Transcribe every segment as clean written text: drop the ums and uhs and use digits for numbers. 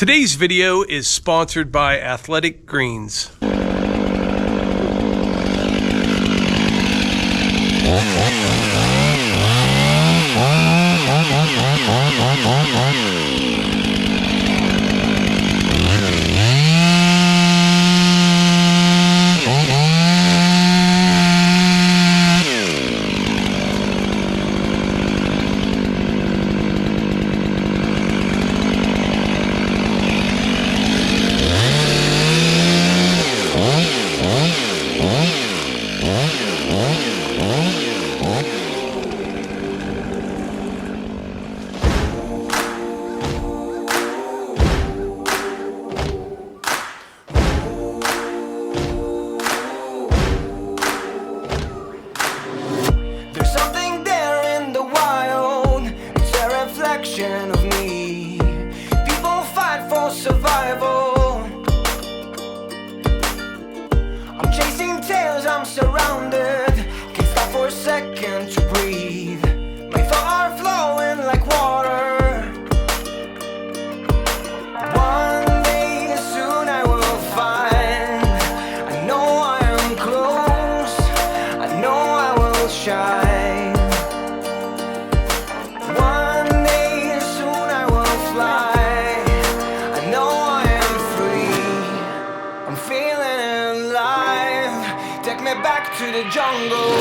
Today's video is sponsored by Athletic Greens. Of me, people fight for survival. I'm chasing tails, I'm surrounded, can't stop for a second to breathe. My thoughts are flowing like water. One day soon I will find, I know I am close, I know I will shine. Back to the jungle.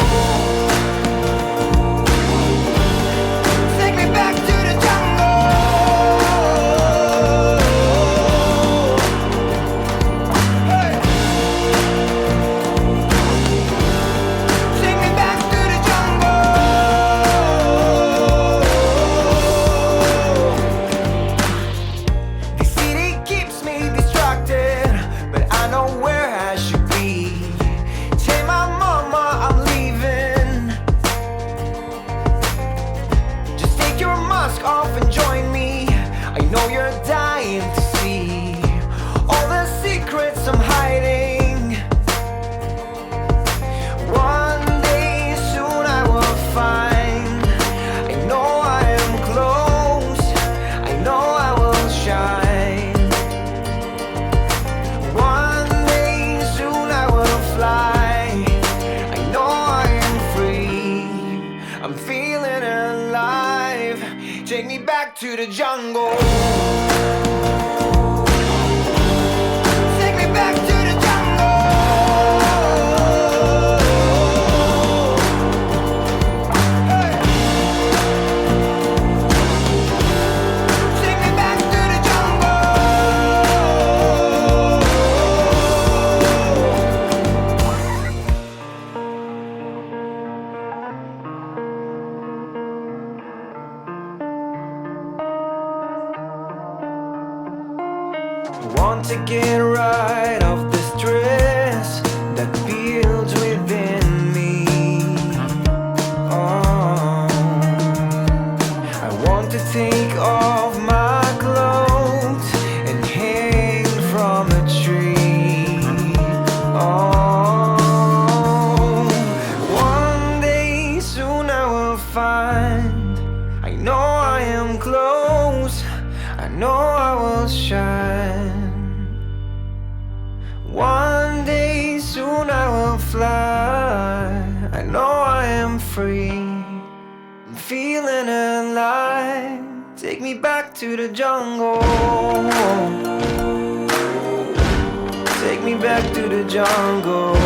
Take me back to the jungle. Hey. Take me back to the jungle. The city keeps me distracted, but I know where I should be. Off and join me. I know you're dying to see all the secrets I'm hiding. One day soon I will find, I know I am close, I know I will shine. One day soon I will fly, I know I am free, I'm feeling alive. Take me back to the jungle. Take me back to the jungle. Hey. Take me back to the want to get rid of the stress that builds within me. Oh, I want to take off my clothes and hang from a tree. Oh, one day soon I will find, I know I am close, I know I will shine. One day soon I will fly, I know I am free, I'm feeling alive. Take me back to the jungle. Take me back to the jungle.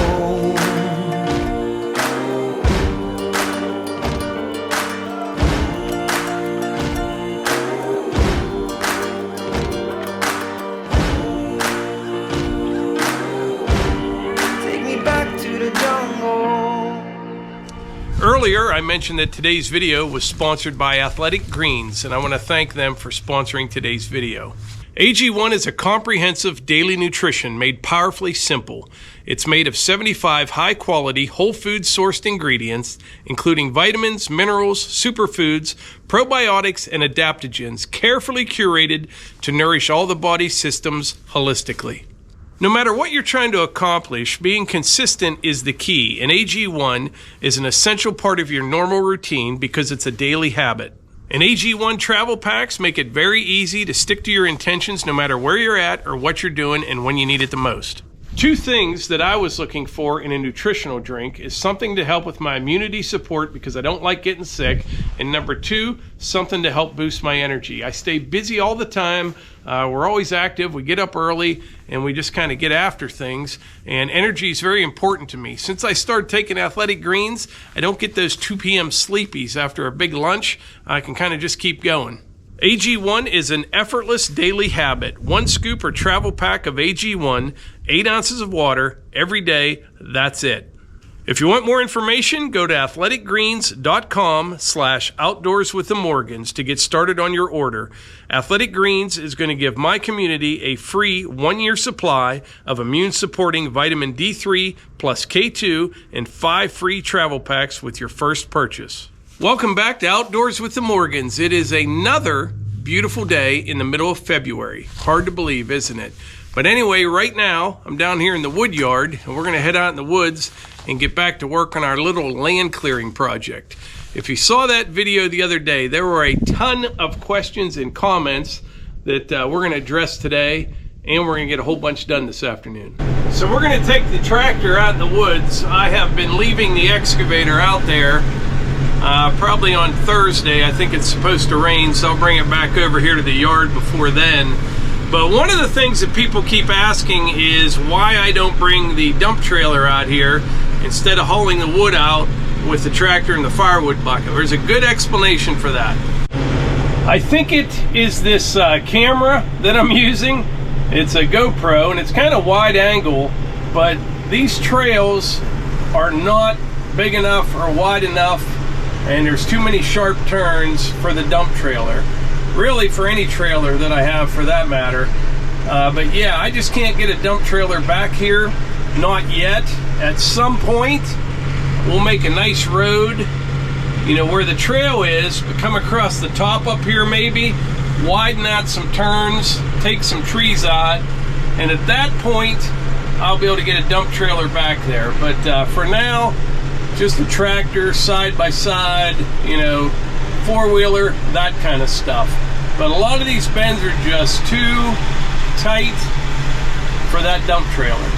Earlier, I mentioned that today's video was sponsored by Athletic Greens, and I want to thank them for sponsoring today's video. AG1 is a comprehensive daily nutrition made powerfully simple. It's made of 75 high-quality, whole food-sourced ingredients, including vitamins, minerals, superfoods, probiotics, and adaptogens, carefully curated to nourish all the body's systems holistically. No matter what you're trying to accomplish, being consistent is the key, and AG1 is an essential part of your normal routine because it's a daily habit. And AG1 travel packs make it very easy to stick to your intentions no matter where you're at or what you're doing and when you need it the most. Two things that I was looking for in a nutritional drink is something to help with my immunity support because I don't like getting sick, and number two, something to help boost my energy. I stay busy all the time. We're always active. We get up early and we just kind of get after things, and energy is very important to me. Since I started taking Athletic Greens, I don't get those 2 p.m. sleepies after a big lunch. I can kind of just keep going. AG1 is an effortless daily habit. 1 scoop or travel pack of AG1, 8 ounces of water every day. That's it. If you want more information, go to athleticgreens.com/outdoorswiththemorgans to get started on your order. Athletic Greens is going to give my community a free 1-year supply of immune-supporting vitamin D3 plus K2 and 5 free travel packs with your first purchase. Welcome back to Outdoors with the Morgans. It is another beautiful day in the middle of February. Hard to believe, isn't it? But anyway, right now, I'm down here in the wood yard, and we're going to head out in the woods and get back to work on our little land clearing project. If you saw that video the other day, there were a ton of questions and comments that we're going to address today, and we're going to get a whole bunch done this afternoon. So we're going to take the tractor out in the woods. I have been leaving the excavator out there probably on Thursday. I think it's supposed to rain, so I'll bring it back over here to the yard before then. But one of the things that people keep asking is why I don't bring the dump trailer out here instead of hauling the wood out with the tractor and the firewood bucket. There's a good explanation for that. I think it is this camera that I'm using. It's a GoPro and it's kind of wide angle, but these trails are not big enough or wide enough, and there's too many sharp turns for the dump trailer. Really for any trailer that I have for that matter. But yeah, I just can't get a dump trailer back here, not yet. At some point, we'll make a nice road, you know, where the trail is, but come across the top up here maybe, widen out some turns, take some trees out, and at that point, I'll be able to get a dump trailer back there. But for now, just a tractor, side by side, you know, 4-wheeler, that kind of stuff. But a lot of these bends are just too tight for that dump trailer.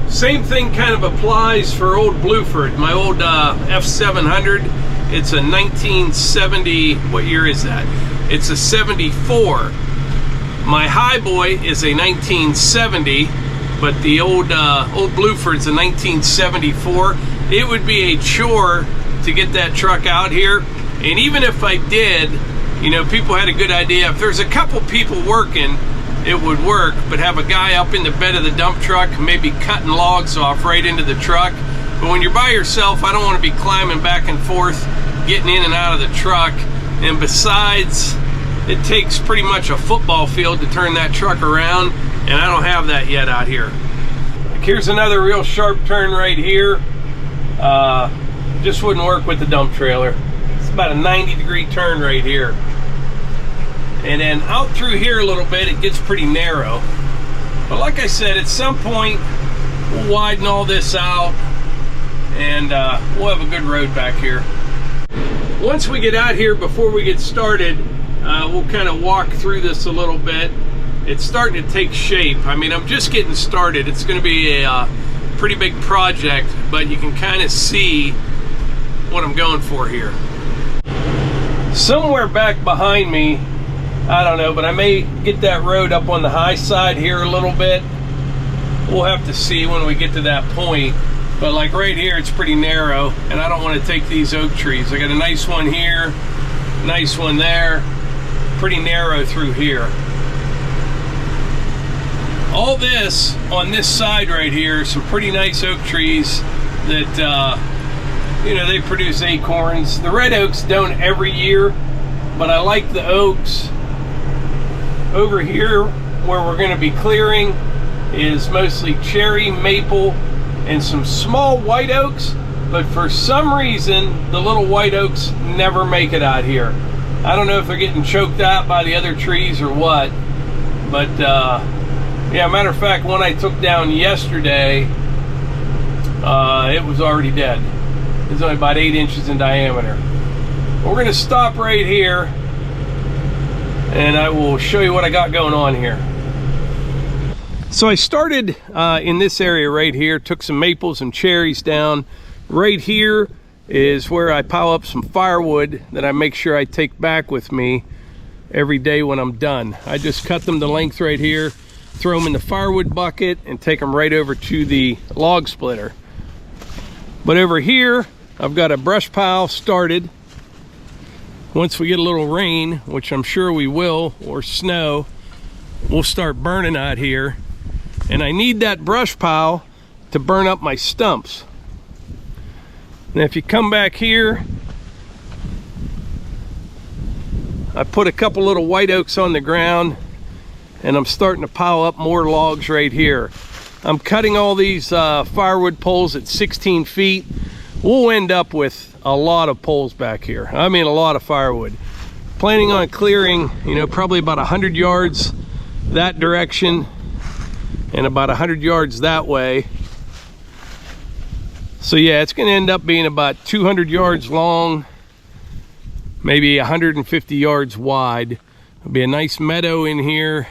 Same thing kind of applies for old Blueford, my old F700. It's a 1970, what year is that? It's a 74. My Highboy is a 1970, but the old Blueford's a 1974. It would be a chore to get that truck out here, and even if I did, you know, people had a good idea. If there's a couple people working, it would work, but have a guy up in the bed of the dump truck, maybe cutting logs off right into the truck. But when you're by yourself, I don't want to be climbing back and forth, getting in and out of the truck. And besides, it takes pretty much a football field to turn that truck around, and I don't have that yet out here. Here's another real sharp turn right here. Just wouldn't work with the dump trailer. It's about a 90-degree turn right here. And then out through here a little bit, it gets pretty narrow. But like I said, at some point, we'll widen all this out, and we'll have a good road back here. Once we get out here, before we get started, we'll kind of walk through this a little bit. It's starting to take shape. I mean, I'm just getting started. It's going to be a pretty big project, but you can kind of see what I'm going for here. Somewhere back behind me, I don't know, but I may get that road up on the high side here a little bit. We'll have to see when we get to that point. But like right here, it's pretty narrow, and I don't want to take these oak trees. I got a nice one here, nice one there, pretty narrow through here. All this on this side right here, some pretty nice oak trees that, you know, they produce acorns. The red oaks don't every year, but I like the oaks. Over here, where we're going to be clearing, is mostly cherry, maple, and some small white oaks, but for some reason, the little white oaks never make it out here. I don't know if they're getting choked out by the other trees or what, but yeah, matter of fact, one I took down yesterday, it was already dead. It's only about 8 inches in diameter. We're going to stop right here and I will show you what I got going on here. So I started in this area right here, took some maples and cherries down. Right here is where I pile up some firewood that I make sure I take back with me every day when I'm done. I just cut them to length right here, throw them in the firewood bucket, and take them right over to the log splitter. But over here, I've got a brush pile started. Once we get a little rain, which I'm sure we will, or snow, we'll start burning out here. And I need that brush pile to burn up my stumps. And if you come back here, I put a couple little white oaks on the ground and I'm starting to pile up more logs right here. I'm cutting all these firewood poles at 16 feet. We'll end up with a lot of poles back here. I mean, a lot of firewood. Planning on clearing, you know, probably about 100 yards that direction and about 100 yards that way. So yeah, it's going to end up being about 200 yards long, maybe 150 yards wide. There'll be a nice meadow in here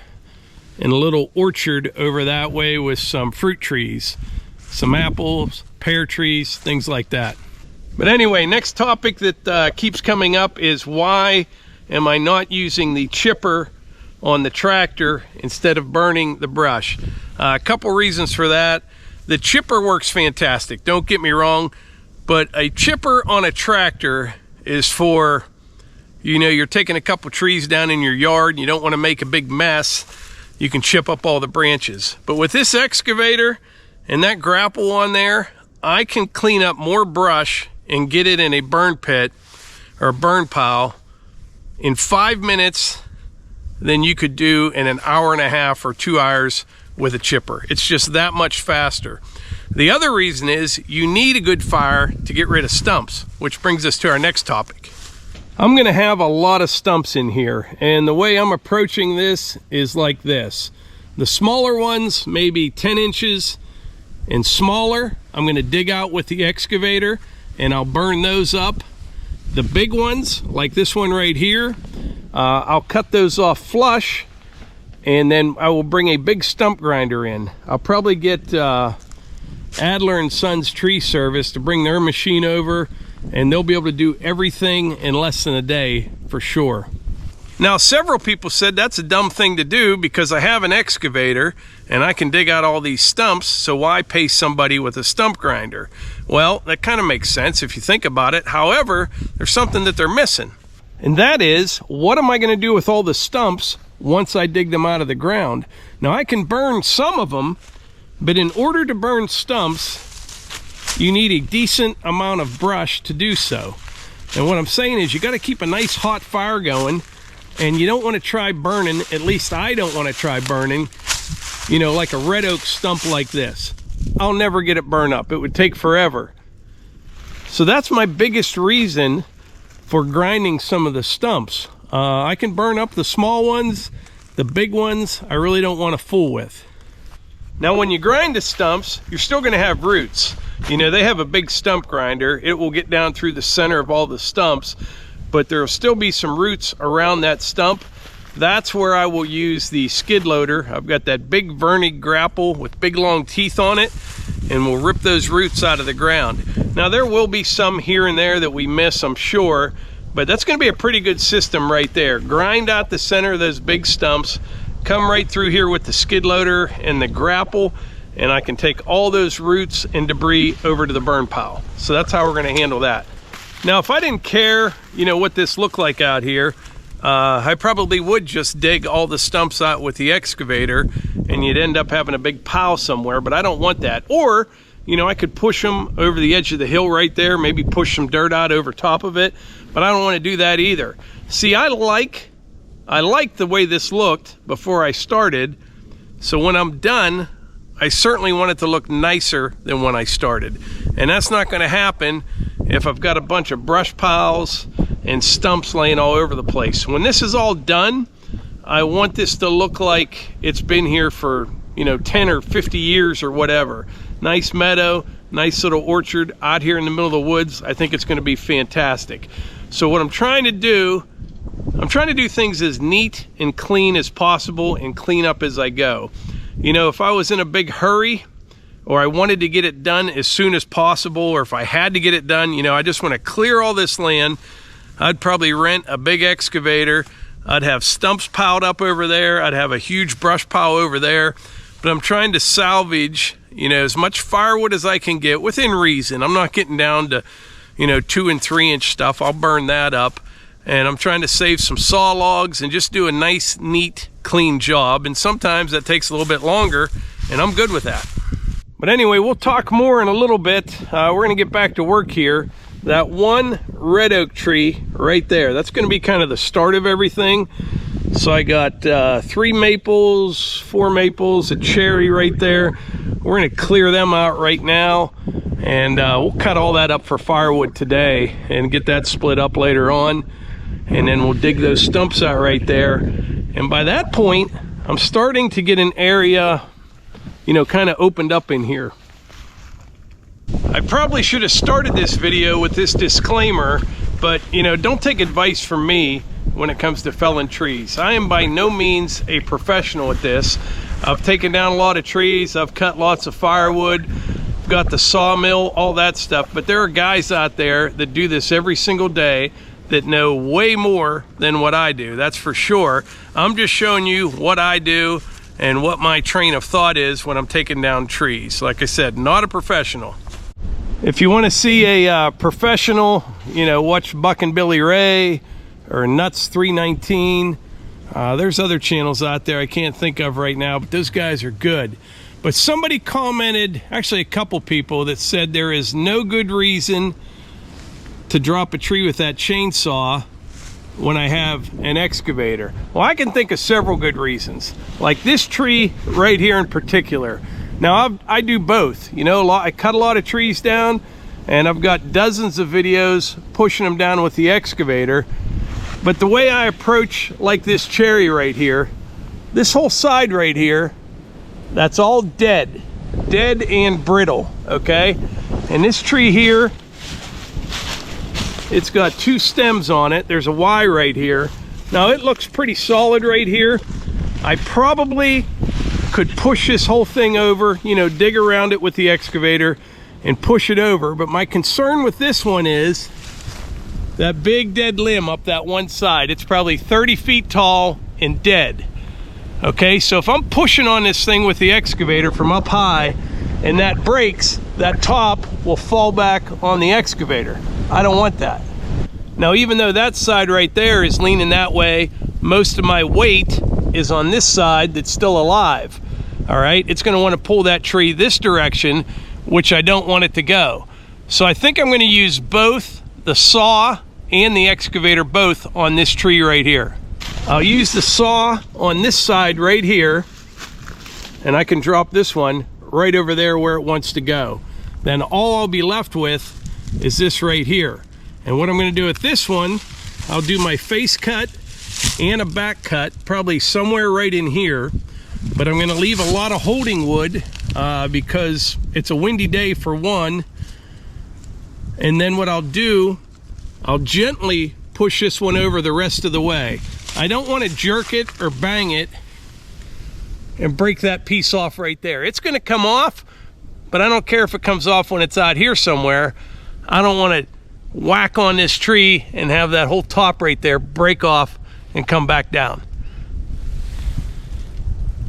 and a little orchard over that way with some fruit trees, some apples, pear trees, things like that. But anyway, next topic that keeps coming up is why am I not using the chipper on the tractor instead of burning the brush? A couple reasons for that. The chipper works fantastic, don't get me wrong, but a chipper on a tractor is for, you know, you're taking a couple trees down in your yard and you don't want to make a big mess. You can chip up all the branches. But with this excavator and that grapple on there, I can clean up more brush and get it in a burn pit or a burn pile in 5 minutes than you could do in an hour and a half or 2 hours with a chipper. It's just that much faster. The other reason is you need a good fire to get rid of stumps, which brings us to our next topic. I'm going to have a lot of stumps in here, and the way I'm approaching this is like this. The smaller ones, maybe 10 inches and smaller, I'm going to dig out with the excavator and I'll burn those up. The big ones, like this one right here, I'll cut those off flush, and then I will bring a big stump grinder in. I'll probably get Adler & Sons Tree Service to bring their machine over, and they'll be able to do everything in less than a day for sure. Now, several people said that's a dumb thing to do because I have an excavator and I can dig out all these stumps, so why pay somebody with a stump grinder? Well, that kind of makes sense if you think about it. However, there's something that they're missing. And that is, what am I going to do with all the stumps once I dig them out of the ground? Now, I can burn some of them, but in order to burn stumps, you need a decent amount of brush to do so. And what I'm saying is you got to keep a nice hot fire going, and you don't want to try burning, at least I don't want to try burning, you know, like a red oak stump like this. I'll never get it burned up. It would take forever. So that's my biggest reason for grinding some of the stumps. I can burn up the small ones. The big ones, I really don't want to fool with. Now, when you grind the stumps, you're still going to have roots. You know, they have a big stump grinder. It will get down through the center of all the stumps, but there will still be some roots around that stump. That's where I will use the skid loader. I've got that big Vernig grapple with big long teeth on it, and we'll rip those roots out of the ground. Now, there will be some here and there that we miss, I'm sure, but that's going to be a pretty good system right there. Grind out the center of those big stumps, come right through here with the skid loader and the grapple, and I can take all those roots and debris over to the burn pile. So that's how we're going to handle that. Now, if I didn't care, you know, what this looked like out here, I probably would just dig all the stumps out with the excavator and you'd end up having a big pile somewhere, but I don't want that. Or, you know, I could push them over the edge of the hill right there, maybe push some dirt out over top of it, but I don't want to do that either. See, I like the way this looked before I started, so when I'm done, I certainly want it to look nicer than when I started. And that's not going to happen if I've got a bunch of brush piles and stumps laying all over the place. When this is all done, I want this to look like it's been here for, you know, 10 or 50 years or whatever. Nice meadow, nice little orchard out here in the middle of the woods. I think it's going to be fantastic. So what I'm trying to do things as neat and clean as possible and clean up as I go. You know, if I was in a big hurry or I wanted to get it done as soon as possible, or if I had to get it done, you know, I just want to clear all this land, I'd probably rent a big excavator. I'd have stumps piled up over there. I'd have a huge brush pile over there. But I'm trying to salvage, you know, as much firewood as I can get within reason. I'm not getting down to, you know, 2 and 3 inch stuff. I'll burn that up. And I'm trying to save some saw logs and just do a nice, neat, clean job. And sometimes that takes a little bit longer, and I'm good with that. But anyway, we'll talk more in a little bit. We're gonna get back to work here. That one red oak tree right there, that's gonna be kind of the start of everything. So I got 3 maples, 4 maples, a cherry right there. We're gonna clear them out right now, and we'll cut all that up for firewood today and get that split up later on. And then we'll dig those stumps out right there. And by that point, I'm starting to get an area, you know, kind of opened up in here. I probably should have started this video with this disclaimer, but you know, don't take advice from me when it comes to felling trees. I am by no means a professional at this. I've taken down a lot of trees, I've cut lots of firewood, got the sawmill, all that stuff, but there are guys out there that do this every single day that know way more than what I do, that's for sure. I'm just showing you what I do and what my train of thought is when I'm taking down trees. Like I said, not a professional. If you want to see a professional, you know, watch Buck and Billy Ray or Nuts 319. There's other channels out there I can't think of right now, but those guys are good. But somebody commented, actually a couple people, that said there is no good reason to drop a tree with that chainsaw when I have an excavator. Well, I can think of several good reasons. Like this tree right here in particular. Now I do both, you know, I cut a lot of trees down, and I've got dozens of videos pushing them down with the excavator. But the way I approach, like this cherry right here, this whole side right here, that's all dead and brittle, okay? And this tree here, it's got 2 stems on it. There's a Y right here. Now it looks pretty solid right here. I probably could push this whole thing over, you know, dig around it with the excavator and push it over. But my concern with this one is that big dead limb up that one side. It's probably 30 feet tall and dead. Okay, so if I'm pushing on this thing with the excavator from up high and that breaks, that top will fall back on the excavator. I don't want that. Now, even though that side right there is leaning that way, most of my weight is on this side that's still alive. All right, it's going to want to pull that tree this direction, which I don't want it to go. So I think I'm going to use both the saw and the excavator both on this tree right here. I'll use the saw on this side right here, and I can drop this one right over there where it wants to go. Then all I'll be left with is this right here. And what I'm going to do with this one, I'll do my face cut and a back cut, probably somewhere right in here. But I'm going to leave a lot of holding wood because it's a windy day for one. And then what I'll do, I'll gently push this one over the rest of the way. I don't want to jerk it or bang it and break that piece off right there. It's going to come off, but I don't care if it comes off when it's out here somewhere. I don't want to whack on this tree and have that whole top right there break off and come back down.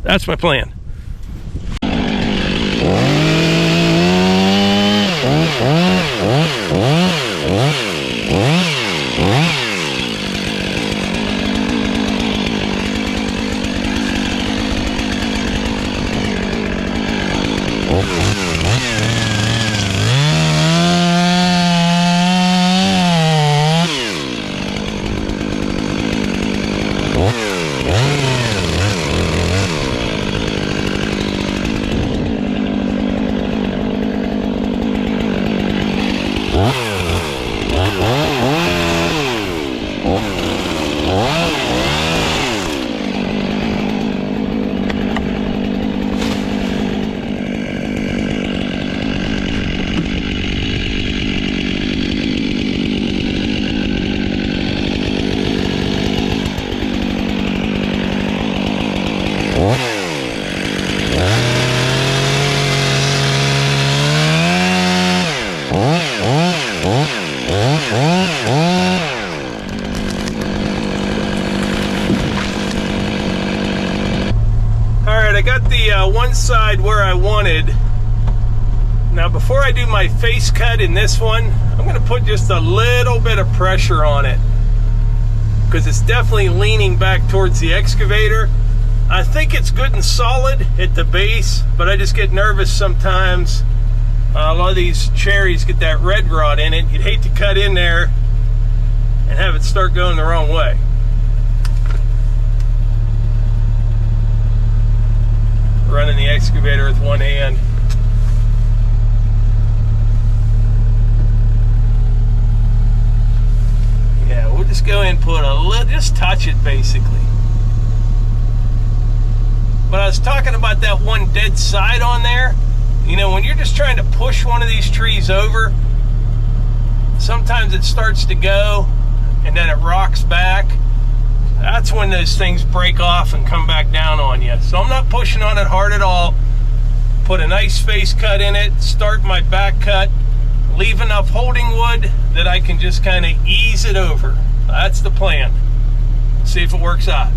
That's my plan. I got the one side where I wanted. Now before I do my face cut in this one, I'm going to put just a little bit of pressure on it, because it's definitely leaning back towards the excavator. I think it's good and solid at the base, but I just get nervous sometimes. A lot of these cherries get that red rot in it. You'd hate to cut in there and have it start going the wrong way. Running the excavator with one hand. Yeah, we'll just go and put a little, just touch it basically. But I was talking about that one dead side on there. You know, when you're just trying to push one of these trees over, sometimes it starts to go and then it rocks back. That's when those things break off and come back down on you. So I'm not pushing on it hard at all. Put a nice face cut in it, start my back cut, leave enough holding wood that I can just kind of ease it over. That's the plan. See if it works out.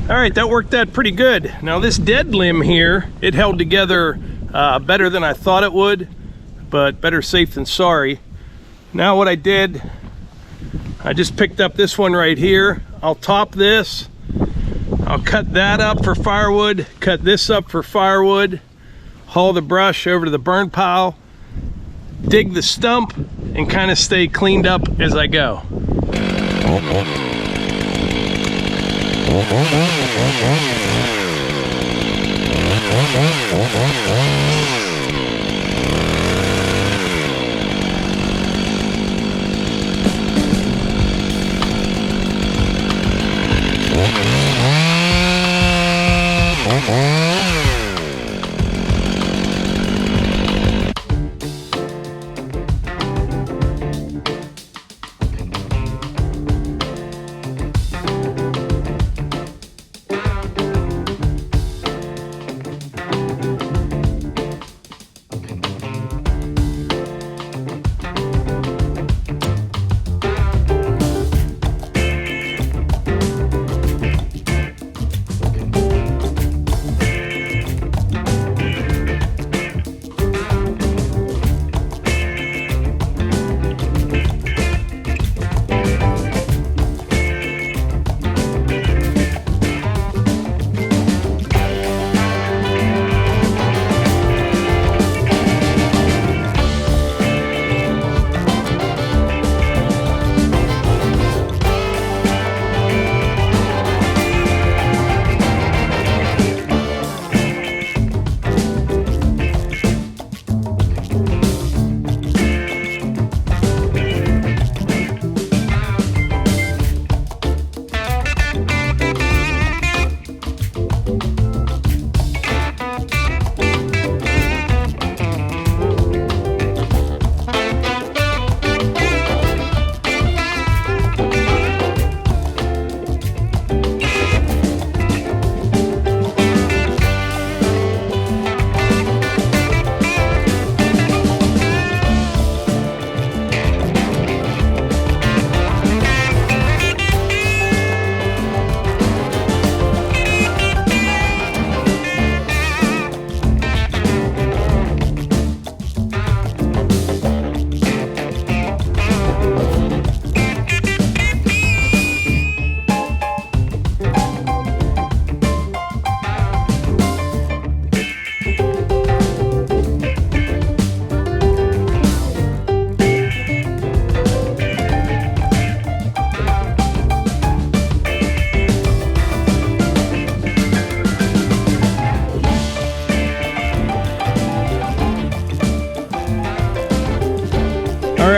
All right, that worked out pretty good. Now this dead limb here, it held together better than I thought it would, but better safe than sorry. Now what I did, I just picked up this one right here. I'll top this. I'll cut that up for firewood, cut this up for firewood, haul the brush over to the burn pile, dig the stump, and kind of stay cleaned up as I go.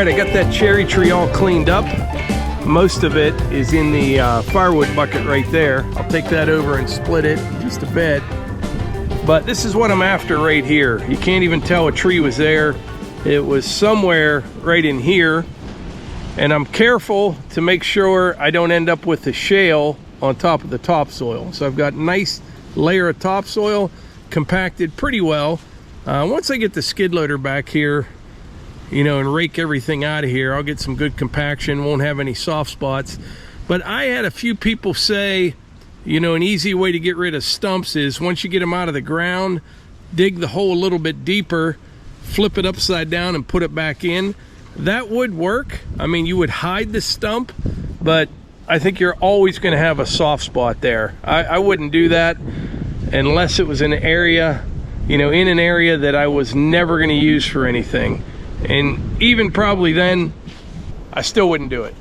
right, I got that cherry tree all cleaned up. Most of it is in the firewood bucket right there. I'll take that over and split it just a bit. But this is what I'm after right here. You can't even tell a tree was there. It was somewhere right in here. And I'm careful to make sure I don't end up with the shale on top of the topsoil. So I've got a nice layer of topsoil compacted pretty well. Once I get the skid loader back here, you know, and rake everything out of here, I'll get some good compaction, won't have any soft spots. But I had a few people say, you know, an easy way to get rid of stumps is once you get them out of the ground, dig the hole a little bit deeper, flip it upside down and put it back in. That would work. I mean, you would hide the stump, but I think you're always going to have a soft spot there. I wouldn't do that unless it was an area, you know, in an area that I was never going to use for anything. And even probably then, I still wouldn't do it.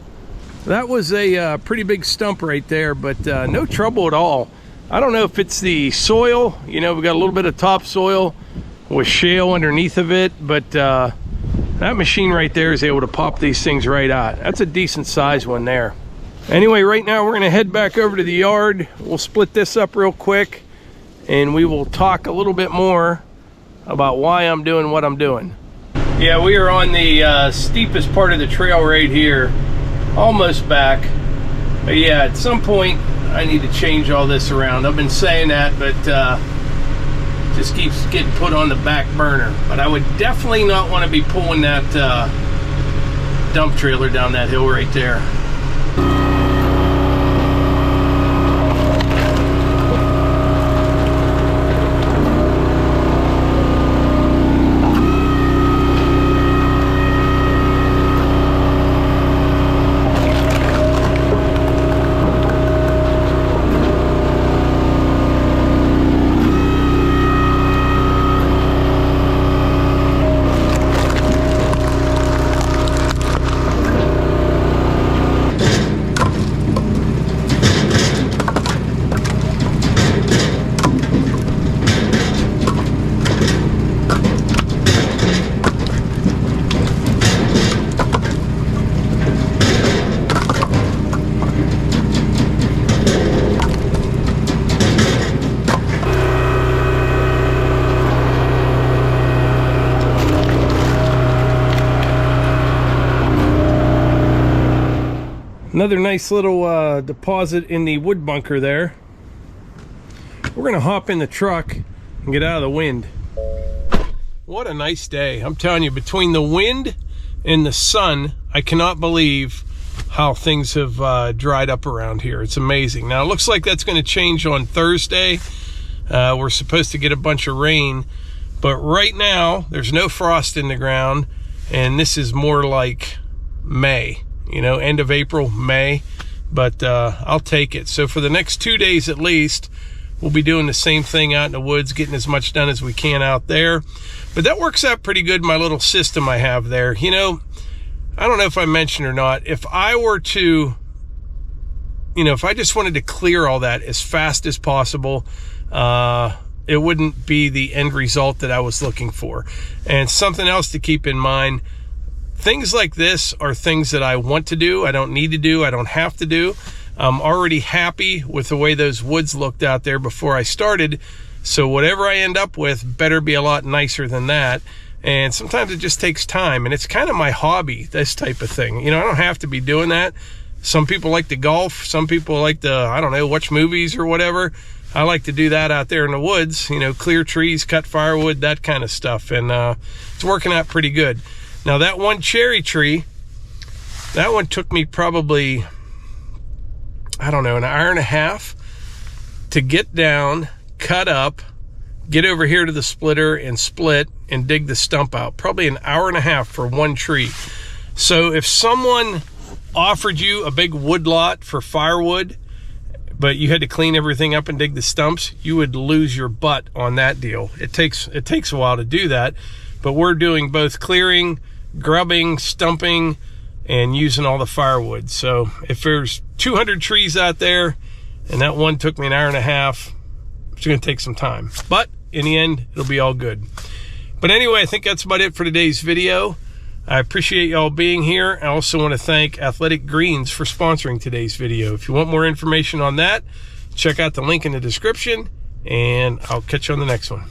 That was a pretty big stump right there, but no trouble at all. I don't know if it's the soil, you know, we got a little bit of topsoil with shale underneath of it, but that machine right there is able to pop these things right out. That's a decent size one there. Anyway, right now we're gonna head back over to the yard. We'll split this up real quick and we will talk a little bit more about why I'm doing what I'm doing. Yeah, we are on the steepest part of the trail right here. Almost back. But yeah, at some point I need to change all this around. I've been saying that, but just keeps getting put on the back burner. But I would definitely not want to be pulling that dump trailer down that hill right there. Another nice little deposit in the wood bunker there. We're gonna hop in the truck and get out of the wind. What a nice day. I'm telling you, between the wind and the sun, I cannot believe how things have dried up around here. It's amazing. Now it looks like that's gonna change on Thursday. We're supposed to get a bunch of rain, but right now there's no frost in the ground, and this is more like May. You know, end of April, May, but I'll take it. So for the next 2 days at least, we'll be doing the same thing out in the woods, getting as much done as we can out there. But that works out pretty good, my little system I have there. You know, I don't know if I mentioned or not, if I were to, you know, if I just wanted to clear all that as fast as possible, it wouldn't be the end result that I was looking for. And something else to keep in mind, things like this are things that I want to do. I don't need to do. I don't have to do. I'm already happy with the way those woods looked out there before I started. So whatever I end up with better be a lot nicer than that. And sometimes it just takes time. And it's kind of my hobby, this type of thing. You know, I don't have to be doing that. Some people like to golf. Some people like to, I don't know, watch movies or whatever. I like to do that out there in the woods. You know, clear trees, cut firewood, that kind of stuff. And it's working out pretty good. Now that one cherry tree, that one took me probably, I don't know, an hour and a half to get down, cut up, get over here to the splitter and split and dig the stump out. Probably an hour and a half for one tree. So if someone offered you a big wood lot for firewood, but you had to clean everything up and dig the stumps, you would lose your butt on that deal. It takes a while to do that, but we're doing both clearing, grubbing, stumping, and using all the firewood. So if there's 200 trees out there and that one took me an hour and a half, it's going to take some time, but in the end it'll be all good. But anyway, I think that's about it for today's video. I appreciate y'all being here. I also want to thank Athletic Greens for sponsoring today's video. If you want more information on that, check out the link in the description, and I'll catch you on the next one.